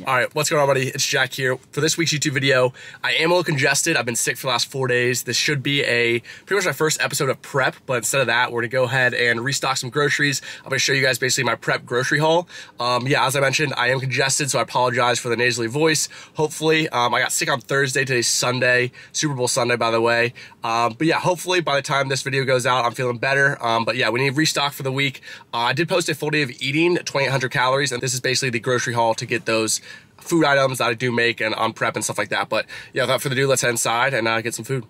All right, what's going on, buddy? It's Jack here. For this week's YouTube video, I am a little congested. I've been sick for the last 4 days. This should be pretty much my first episode of prep, but instead of that, we're gonna go ahead and restock some groceries. I'm gonna show you guys basically my prep grocery haul. Yeah, as I mentioned, I am congested, so I apologize for the nasally voice. Hopefully, I got sick on Thursday. Today's Sunday, Super Bowl Sunday, by the way. But yeah, hopefully by the time this video goes out, I'm feeling better. But yeah, we need to restock for the week. I did post a full day of eating, 2,800 calories, and this is basically the grocery haul to get those food items that I do make and on prep and stuff like that. But yeah, without further ado, let's head inside and get some food.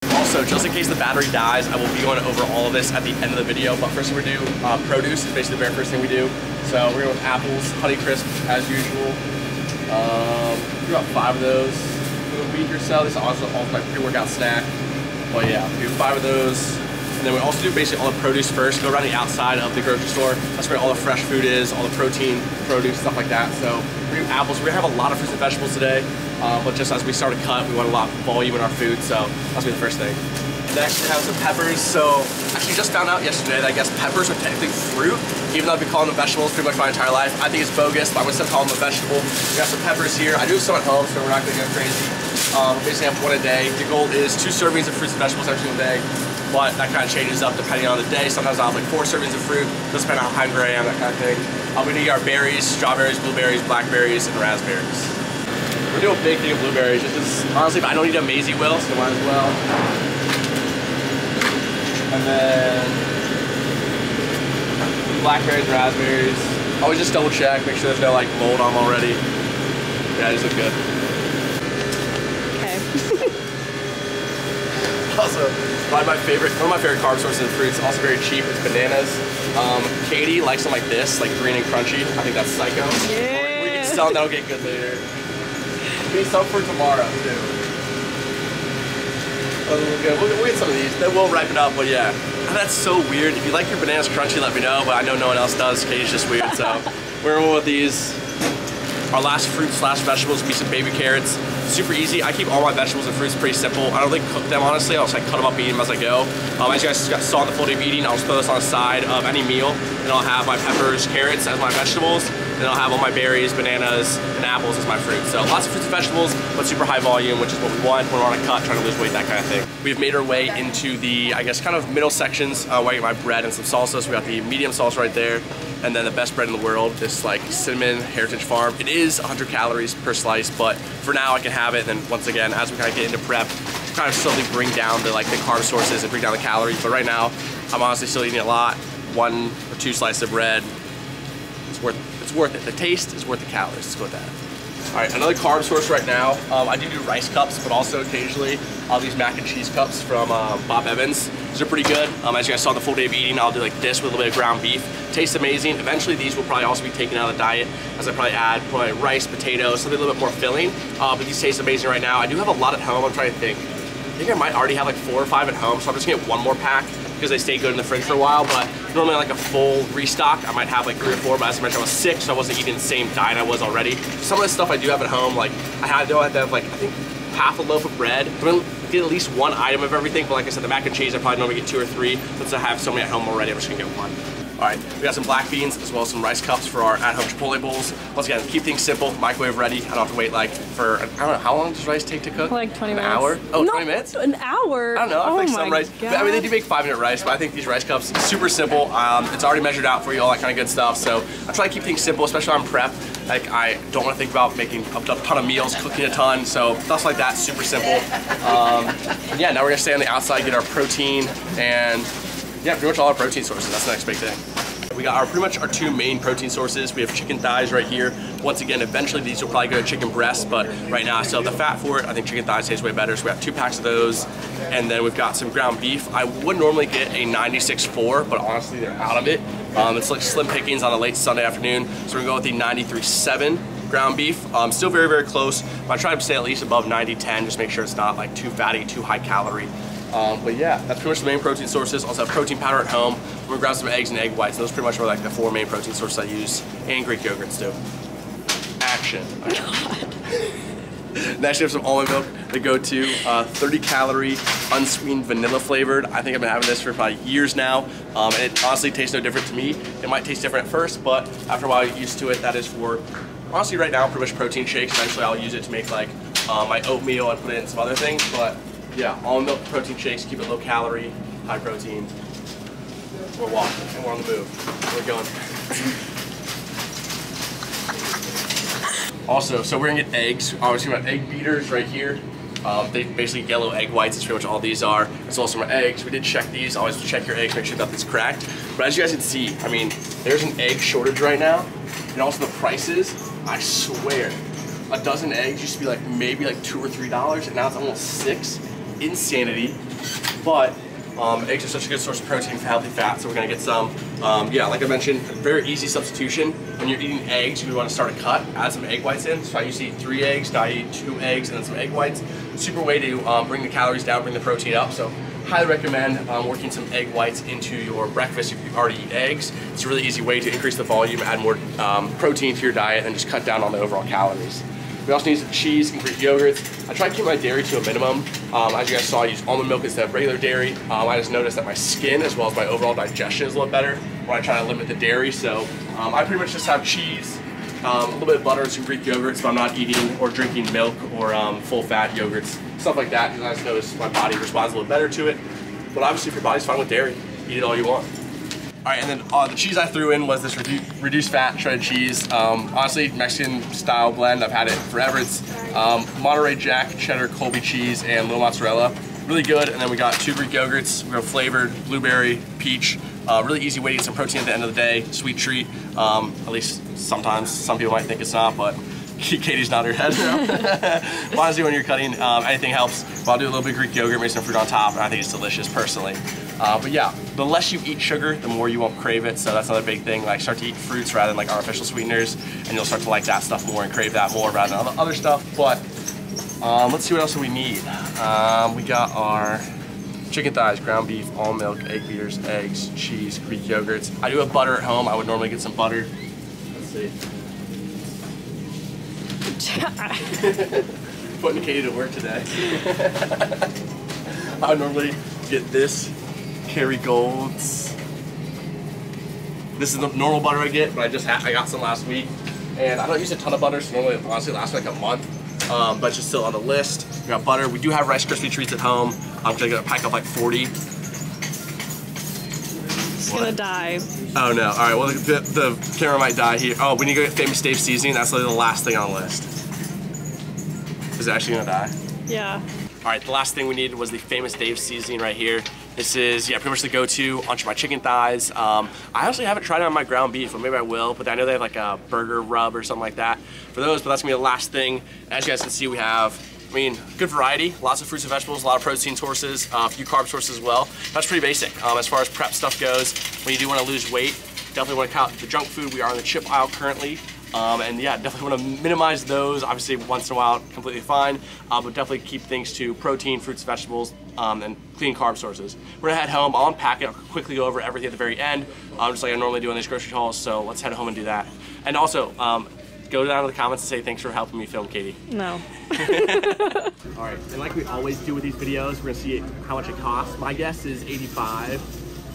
Also, just in case the battery dies, I will be going over all of this at the end of the video. But first we're gonna do produce is basically the very first thing we do. So we're going with apples, Honey Crisp as usual. Do about 5 of those for the week or so. This is also my pre-workout snack. But yeah, we do 5 of those. And then we also do basically all the produce first, go around the outside of the grocery store. That's where all the fresh food is, all the protein, produce, stuff like that. So we're gonna do apples. We're gonna have a lot of fruits and vegetables today, but just as we start to cut, we want a lot of volume in our food, so that's gonna be the first thing. Next, we have some peppers. So actually just found out yesterday that I guess peppers are technically fruit, even though I've been calling them vegetables pretty much my entire life. I think it's bogus, but I'm gonna still call them a vegetable. We got some peppers here. I do have some at home, so we're not gonna go crazy. Basically have 1 a day. The goal is 2 servings of fruits and vegetables every single day. But that kind of changes up depending on the day. Sometimes I'll have like 4 servings of fruit, just depending on how hungry I am, that kind of thing. We're gonna eat our berries, strawberries, blueberries, blackberries, and raspberries. We're doing a big thing of blueberries, just because honestly, I don't eat them Maisie will, so might as well. And then blackberries, raspberries. Always just double check, make sure there's no like mold on them already. Yeah, these look good. Okay. Also, one of my favorite carb sources of fruits, also very cheap, is bananas. Katie likes them like this, like green and crunchy. I think that's psycho. Yeah. We can sell them, that'll get good later. We need some for tomorrow too. We'll get some of these. Then we'll ripen up, but yeah. That's so weird. If you like your bananas crunchy, let me know, but I know no one else does. Katie's just weird, so we're going with these. Our last fruit slash vegetables will be some baby carrots. Super easy. I keep all my vegetables and fruits pretty simple. I don't really cook them, honestly. I'll just like cut them up and eat them as I go. As you guys saw in the full day of eating, I'll just throw this on the side of any meal, and I'll have my peppers, carrots as my vegetables, and I'll have all my berries, bananas, and apples as my fruit. So lots of fruits and vegetables, but super high volume, which is what we want when we're on a cut, trying to lose weight, that kind of thing. We've made our way into the, I guess, kind of middle sections where I get my bread and some salsa. So we got the medium salsa right there, and then the best bread in the world, this like cinnamon Heritage Farm. It is 100 calories per slice, but for now I can have it. And then once again, as we kind of get into prep, kind of slowly bring down the carb sources and bring down the calories. But right now, I'm honestly still eating a lot. 1 or 2 slices of bread. It's worth it. It's worth it. The taste is worth the calories. Let's go with that. All right, another carb source right now. I do rice cups, but also occasionally I'll use mac and cheese cups from Bob Evans. These are pretty good. As you guys saw the full day of eating, I'll do like this with a little bit of ground beef. Tastes amazing. Eventually these will probably also be taken out of the diet, as I probably add rice, potatoes, something a little bit more filling. But these taste amazing right now. I do have a lot at home. I'm trying to think. I think I might already have like 4 or 5 at home, so I'm just gonna get 1 more pack because they stay good in the fridge for a while. But normally like a full restock, I might have like 3 or 4, but as I mentioned, I was sick, so I wasn't eating the same diet I was already. Some of the stuff I do have at home, like I don't have to have like, I think half a loaf of bread. I'm gonna get at least 1 item of everything, but like I said, the mac and cheese, I probably normally get 2 or 3. Since I have so many at home already, I'm just gonna get 1. All right, we got some black beans as well as some rice cups for our at-home Chipotle bowls. Once again, keep things simple, microwave ready. I don't have to wait like for, I don't know, how long does rice take to cook? Like 20 minutes. An hour? Oh, no, 20 minutes? An hour? I don't know, I think some rice. God. I mean, they do make 5-minute rice, but I think these rice cups, super simple. It's already measured out for you, all that kind of good stuff. So I try to keep things simple, especially on prep. Like I don't want to think about making a ton of meals, cooking a ton. So stuff like that, super simple. Yeah, now we're gonna stay on the outside, get our protein, and yeah, pretty much all our protein sources. That's the next big thing. We got pretty much our 2 main protein sources. We have chicken thighs right here. Once again, eventually these will probably go to chicken breasts, but right now I still have the fat for it. I think chicken thighs taste way better, so we have 2 packs of those. And then we've got some ground beef. I would normally get a 96.4, but honestly they're out of it. It's like slim pickings on a late Sunday afternoon, so we're gonna go with the 93.7 ground beef. Still very, very close. But I try to stay at least above 90.10, just make sure it's not like too fatty, too high calorie. But yeah, that's pretty much the main protein sources. Also have protein powder at home. I'm gonna grab some eggs and egg whites. And those pretty much are like the 4 main protein sources I use, and Greek yogurts too. Action. God. Next we have some almond milk to go to, 30 calorie, unsweetened vanilla flavored. I think I've been having this for probably years now, and it honestly tastes no different to me. It might taste different at first, but after a while you get used to it. That is for, honestly right now, pretty much protein shakes. Eventually I'll use it to make like my oatmeal and put it in some other things, but yeah, almond milk protein shakes, keep it low calorie, high protein. We're walking and we're on the move. We're going. Also, so we're gonna get eggs. Obviously, we got egg beaters right here. They basically yellow egg whites. That's pretty much all these are. It's also my eggs. We did check these. Always check your eggs, make sure nothing's cracked. But as you guys can see, I mean, there's an egg shortage right now, and also the prices. I swear, a dozen eggs used to be like maybe like $2 or $3, and now it's almost $6. Insanity. But eggs are such a good source of protein for healthy fat, so we're gonna get some. Yeah, like I mentioned, very easy substitution. When you're eating eggs, you want to start a cut, add some egg whites in. So I usually eat 3 eggs, now I eat 2 eggs and then some egg whites. Super way to bring the calories down, bring the protein up. So highly recommend working some egg whites into your breakfast if you already eat eggs. It's a really easy way to increase the volume, add more protein to your diet, and just cut down on the overall calories. We also need some cheese and Greek yogurts. I try to keep my dairy to a minimum. As you guys saw, I use almond milk instead of regular dairy. I just noticed that my skin as well as my overall digestion is a lot better when I try to limit the dairy. So I pretty much just have cheese, a little bit of butter and some Greek yogurts, but I'm not eating or drinking milk or full fat yogurts, stuff like that, because I just noticed my body responds a little better to it. But obviously if your body's fine with dairy, eat it all you want. All right, and then the cheese I threw in was this reduced fat shredded cheese. Honestly, Mexican style blend. I've had it forever. It's Monterey Jack, cheddar, Colby cheese, and little mozzarella. Really good. And then we got 2 Greek yogurts. We have flavored blueberry, peach. Really easy way to get some protein at the end of the day. Sweet treat. At least sometimes. Some people might think it's not, but Katie's nodding her head. Honestly, when you're cutting, anything helps. But I'll do a little bit of Greek yogurt, make some fruit on top, and I think it's delicious personally. But yeah, the less you eat sugar, the more you won't crave it. So that's another big thing. Like, start to eat fruits rather than like artificial sweeteners, and you'll start to like that stuff more and crave that more rather than other stuff. But let's see what else we need. We got our chicken thighs, ground beef, almond milk, egg beaters, eggs, cheese, Greek yogurts. I do have butter at home. I would normally get some butter. Let's see. Putting Katie to work today. I would normally get this Kerrygold's. This is the normal butter I get, but I got some last week, and I don't use a ton of butter, so normally it honestly lasts like a month. But it's just still on the list. We got butter. We do have Rice Krispie treats at home. I'm gonna pack up like 40. It's gonna die. Oh no! All right. Well, the camera might die here. Oh, we need to go get Famous Dave's seasoning. That's literally the last thing on the list. Is it actually gonna die? Yeah. All right. The last thing we needed was the Famous Dave's seasoning right here. This is, yeah, pretty much the go-to on my chicken thighs. I actually haven't tried it on my ground beef, but maybe I will. But I know they have like a burger rub or something like that for those. But that's gonna be the last thing. As you guys can see, we have, I mean, good variety, lots of fruits and vegetables, a lot of protein sources, a few carb sources as well. That's pretty basic. As far as prep stuff goes, when you do want to lose weight, definitely want to count the junk food. We are in the chip aisle currently. And yeah, definitely want to minimize those. Obviously, once in a while, completely fine. But definitely keep things to protein, fruits, vegetables, and clean carb sources. We're gonna head home. I'll unpack it. I'll quickly go over everything at the very end, just like I normally do on these grocery hauls. So let's head home and do that. And also, go down to the comments and say thanks for helping me film Katie. No. All right, and like we always do with these videos, we're gonna see how much it costs. My guess is $85.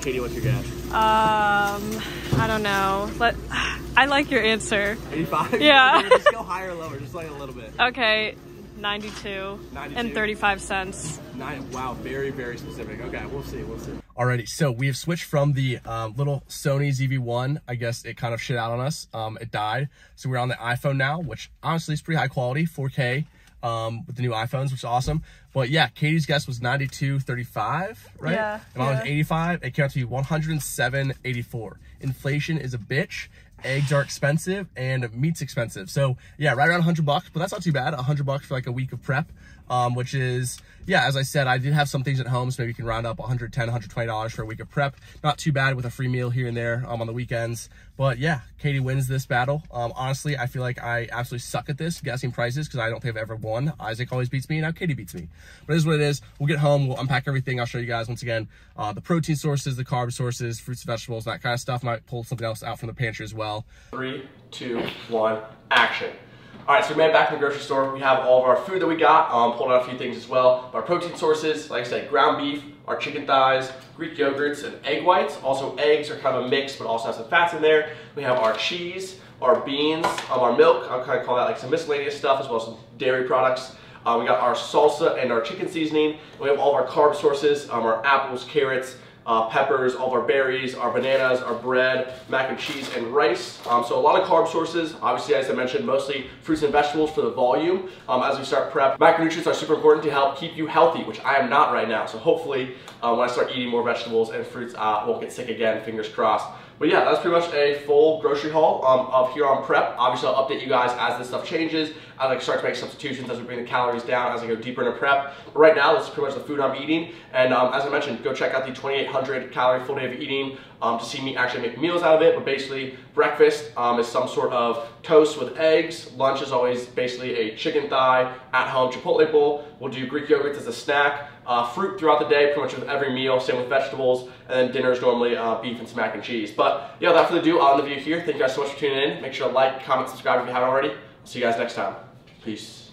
Katie, what's your guess? I don't know. I like your answer. 85? Yeah. Just go higher or lower, just like a little bit. Okay, 92 and 35 cents. Wow, very, very specific. Okay, we'll see, we'll see. Alrighty, so we have switched from the little Sony ZV-1. I guess it kind of shit out on us. It died. So we're on the iPhone now, which honestly is pretty high quality, 4K. With the new iPhones, which is awesome. But yeah, Katie's guess was 92.35, right? Yeah. And I was 85. It came out to be 107.84. Inflation is a bitch. Eggs are expensive and meat's expensive. So yeah, right around $100, but that's not too bad. $100 for like a week of prep, which is, yeah, as I said, I did have some things at home, so maybe you can round up $110, $120 for a week of prep. Not too bad with a free meal here and there on the weekends. But yeah, Katie wins this battle. Honestly, I feel like I absolutely suck at this, guessing prices, because I don't think I've ever won. Isaac always beats me, and now Katie beats me. But it is what it is. We'll get home, we'll unpack everything. I'll show you guys, once again, the protein sources, the carb sources, fruits, vegetables, that kind of stuff. Might pull something else out from the pantry as well. 3, 2, 1, action. All right, so we made it back from the grocery store. We have all of our food that we got. Pulled out a few things as well. Our protein sources, like I said, ground beef, our chicken thighs, Greek yogurts, and egg whites. Also, eggs are kind of a mix, but also have some fats in there. We have our cheese, our beans, our milk. I'll kind of call that like some miscellaneous stuff, as well as some dairy products. We got our salsa and our chicken seasoning. We have all of our carb sources, our apples, carrots, peppers, all of our berries, our bananas, our bread, mac and cheese, and rice. So a lot of carb sources. Obviously, as I mentioned, mostly fruits and vegetables for the volume. As we start prep, macronutrients are super important to help keep you healthy, which I am not right now. So hopefully, when I start eating more vegetables and fruits, I won't get sick again, fingers crossed. But yeah, that's pretty much a full grocery haul of here on prep. Obviously, I'll update you guys as this stuff changes. I like start to make substitutions as we bring the calories down as I go deeper into prep. But right now, this is pretty much the food I'm eating. And as I mentioned, go check out the 2,800 calorie full day of eating to see me actually make meals out of it. But basically, breakfast is some sort of toast with eggs. Lunch is always basically a chicken thigh at-home Chipotle bowl. We'll do Greek yogurts as a snack. Fruit throughout the day, pretty much with every meal. Same with vegetables. And then dinner is normally beef and some mac and cheese. But yeah, without further ado, I'll end the video here. Thank you guys so much for tuning in. Make sure to like, comment, subscribe if you haven't already. I'll see you guys next time. Peace.